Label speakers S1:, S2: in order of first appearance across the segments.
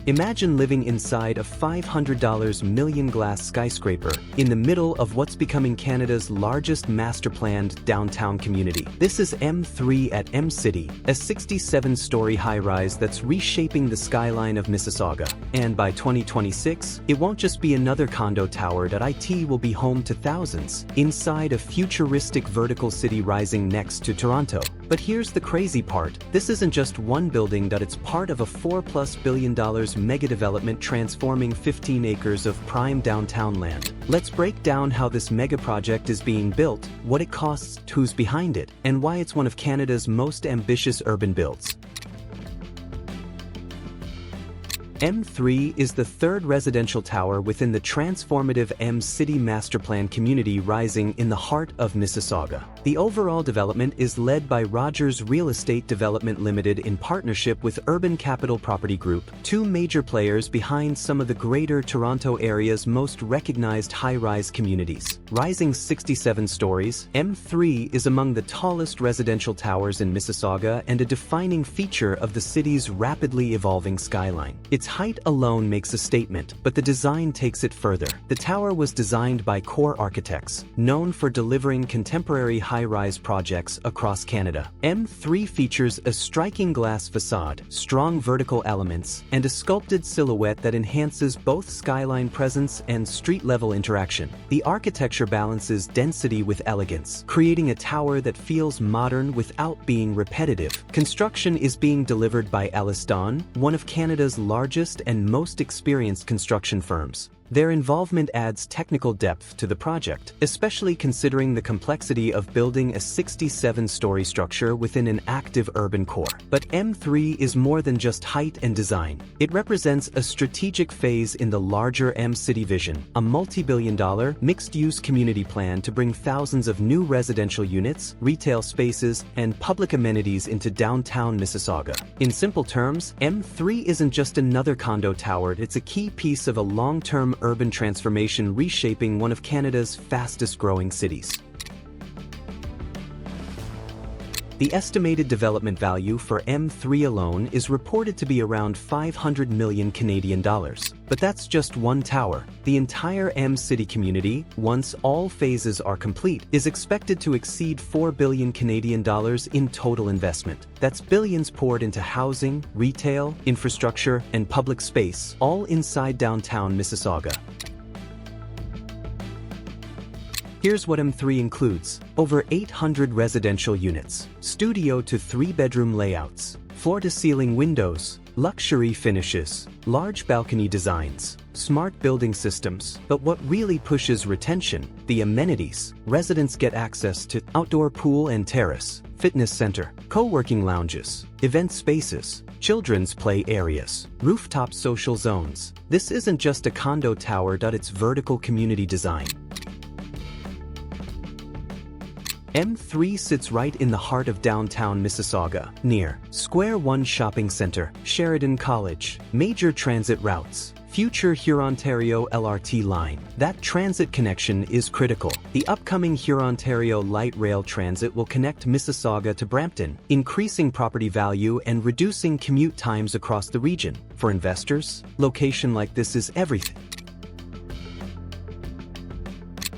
S1: Imagine living inside a $500 million glass skyscraper in the middle of what's becoming Canada's largest master-planned downtown community. This is M3 at M-City, a 67-story high-rise that's reshaping the skyline of Mississauga. And by 2026, it won't just be another condo tower that it will be home to thousands inside a futuristic vertical city rising next to Toronto. But here's the crazy part. This isn't just one building, that it's part of a $4+ billion mega development transforming 15 acres of prime downtown land. Let's break down how this mega project is being built, what it costs, who's behind it, and why it's one of Canada's most ambitious urban builds. M3 is the third residential tower within the transformative M-City masterplan community rising in the heart of Mississauga. The overall development is led by Rogers Real Estate Development Limited in partnership with Urban Capital Property Group, two major players behind some of the Greater Toronto Area's most recognized high-rise communities. Rising 67 stories, M3 is among the tallest residential towers in Mississauga and a defining feature of the city's rapidly evolving skyline. Its height alone makes a statement, but the design takes it further. The tower was designed by Core Architects, known for delivering contemporary high-rise projects across Canada. M3 features a striking glass facade, strong vertical elements, and a sculpted silhouette that enhances both skyline presence and street-level interaction. The architecture balances density with elegance, creating a tower that feels modern without being repetitive. Construction is being delivered by EllisDon, one of Canada's largest and most experienced construction firms. Their involvement adds technical depth to the project, especially considering the complexity of building a 67-story structure within an active urban core. But M3 is more than just height and design. It represents a strategic phase in the larger M-City vision, a multi-billion-dollar, mixed-use community plan to bring thousands of new residential units, retail spaces, and public amenities into downtown Mississauga. In simple terms, M3 isn't just another condo tower, it's a key piece of a long-term urban transformation reshaping one of Canada's fastest-growing cities. The estimated development value for M3 alone is reported to be around $500 million Canadian dollars. But that's just one tower. The entire M-City community, once all phases are complete, is expected to exceed $4 billion Canadian dollars in total investment. That's billions poured into housing, retail, infrastructure, and public space, all inside downtown Mississauga. Here's what M3 includes: over 800 residential units, studio to 3-bedroom layouts, floor-to-ceiling windows, luxury finishes, large balcony designs, smart building systems. But what really pushes retention? The amenities. Residents get access to outdoor pool and terrace, fitness center, co-working lounges, event spaces, children's play areas, rooftop social zones. This isn't just a condo tower, it's vertical community design. M3 sits right in the heart of downtown Mississauga, near Square One Shopping Center, Sheridan College, major transit routes, future Hurontario LRT line. That transit connection is critical. The upcoming Hurontario light rail transit will connect Mississauga to Brampton, increasing property value and reducing commute times across the region. For investors, location like this is everything.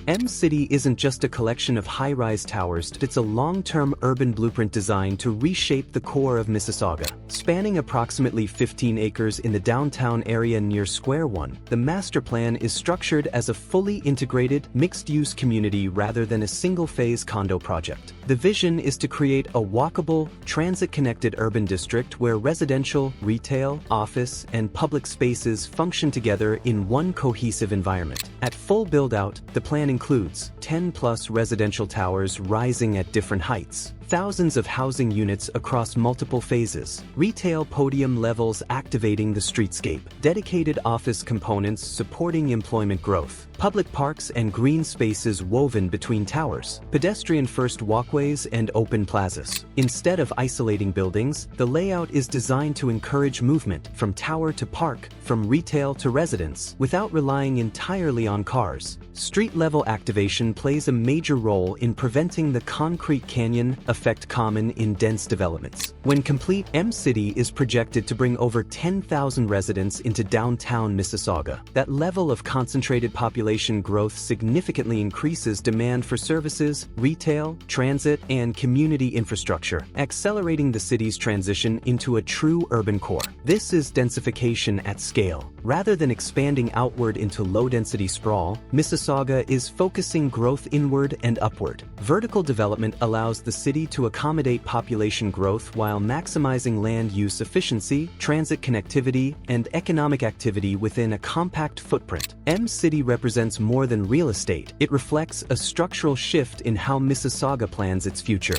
S1: M-City isn't just a collection of high-rise towers, it's a long-term urban blueprint designed to reshape the core of Mississauga. Spanning approximately 15 acres in the downtown area near Square One, the master plan is structured as a fully integrated, mixed-use community rather than a single-phase condo project. The vision is to create a walkable, transit-connected urban district where residential, retail, office, and public spaces function together in one cohesive environment. At full build-out, the plan includes 10+ residential towers rising at different heights, thousands of housing units across multiple phases, retail podium levels activating the streetscape, dedicated office components supporting employment growth, public parks and green spaces woven between towers, pedestrian-first walkways and open plazas. Instead of isolating buildings, the layout is designed to encourage movement from tower to park, from retail to residence, without relying entirely on cars. Street-level activation plays a major role in preventing the concrete canyon, a effect common in dense developments. When complete, M-City is projected to bring over 10,000 residents into downtown Mississauga. That level of concentrated population growth significantly increases demand for services, retail, transit, and community infrastructure, accelerating the city's transition into a true urban core. This is densification at scale. Rather than expanding outward into low-density sprawl, Mississauga is focusing growth inward and upward. Vertical development allows the city to accommodate population growth while maximizing land use efficiency, transit connectivity, and economic activity within a compact footprint. M-City represents more than real estate. It reflects a structural shift in how Mississauga plans its future.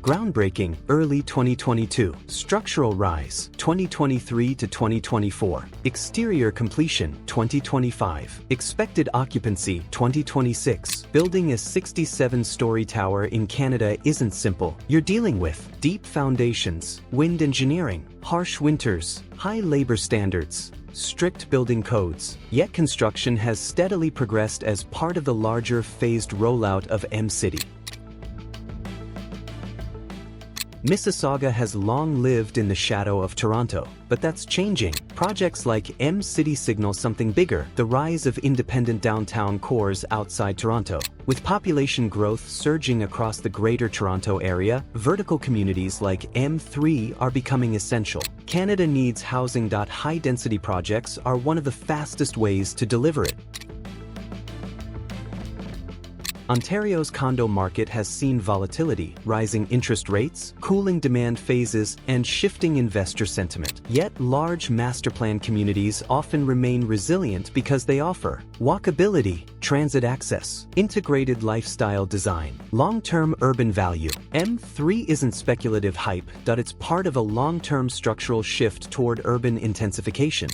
S1: Groundbreaking, early 2022. Structural rise, 2023 to 2024. Exterior completion, 2025. Expected occupancy, 2026. Building a 67-story tower in Canada isn't simple. You're dealing with deep foundations, wind engineering, harsh winters, high labor standards, strict building codes. Yet construction has steadily progressed as part of the larger phased rollout of M-City. Mississauga has long lived in the shadow of Toronto, but that's changing. Projects like M-City signal something bigger, the rise of independent downtown cores outside Toronto. With population growth surging across the Greater Toronto Area, vertical communities like M3 are becoming essential. Canada needs housing. High-density projects are one of the fastest ways to deliver it. Ontario's condo market has seen volatility, rising interest rates, cooling demand phases, and shifting investor sentiment. Yet large master plan communities often remain resilient because they offer walkability, transit access, integrated lifestyle design, long-term urban value. M3 isn't speculative hype. It's part of a long-term structural shift toward urban intensification.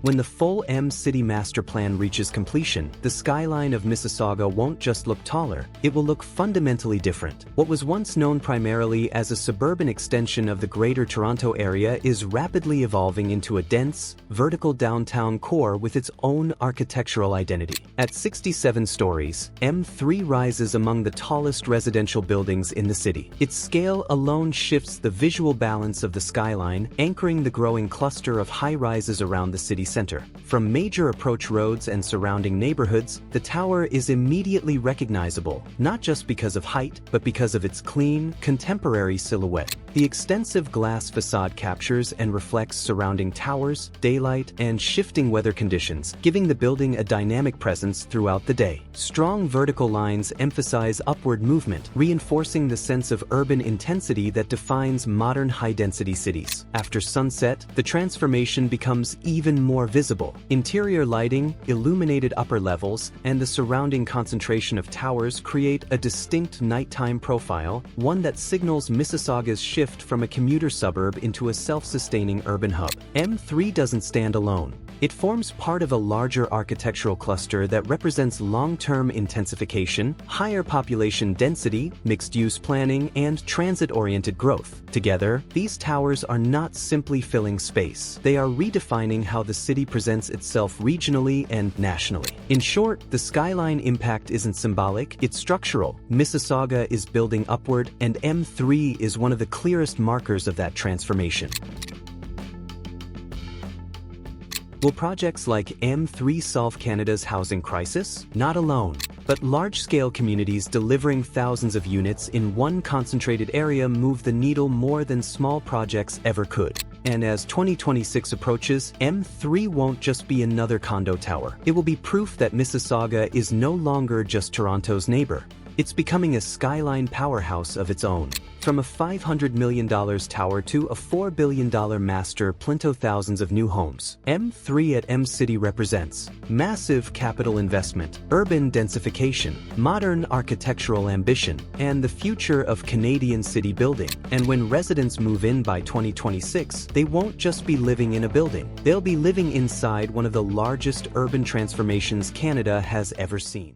S1: When the full M-City master plan reaches completion, the skyline of Mississauga won't just look taller, it will look fundamentally different. What was once known primarily as a suburban extension of the Greater Toronto Area is rapidly evolving into a dense, vertical downtown core with its own architectural identity. At 67 stories, M3 rises among the tallest residential buildings in the city. Its scale alone shifts the visual balance of the skyline, anchoring the growing cluster of high-rises around the city center. From major approach roads and surrounding neighborhoods, the tower is immediately recognizable, not just because of height, but because of its clean, contemporary silhouette. The extensive glass facade captures and reflects surrounding towers, daylight, and shifting weather conditions, giving the building a dynamic presence throughout the day. Strong vertical lines emphasize upward movement, reinforcing the sense of urban intensity that defines modern high-density cities. After sunset, the transformation becomes even more visible. Interior lighting, illuminated upper levels, and the surrounding concentration of towers create a distinct nighttime profile, one that signals Mississauga's shift from a commuter suburb into a self-sustaining urban hub. M3 doesn't stand alone. It forms part of a larger architectural cluster that represents long-term intensification, higher population density, mixed-use planning, and transit-oriented growth. Together, these towers are not simply filling space. They are redefining how the city presents itself regionally and nationally. In short, the skyline impact isn't symbolic, it's structural. Mississauga is building upward, and M3 is one of the clearest markers of that transformation. Will projects like M3 solve Canada's housing crisis? Not alone. But large-scale communities delivering thousands of units in one concentrated area move the needle more than small projects ever could. And as 2026 approaches, M3 won't just be another condo tower. It will be proof that Mississauga is no longer just Toronto's neighbor. It's becoming a skyline powerhouse of its own. From a $500 million tower to a $4 billion master plinto thousands of new homes, M3 at M-City represents massive capital investment, urban densification, modern architectural ambition, and the future of Canadian city building. And when residents move in by 2026, they won't just be living in a building. They'll be living inside one of the largest urban transformations Canada has ever seen.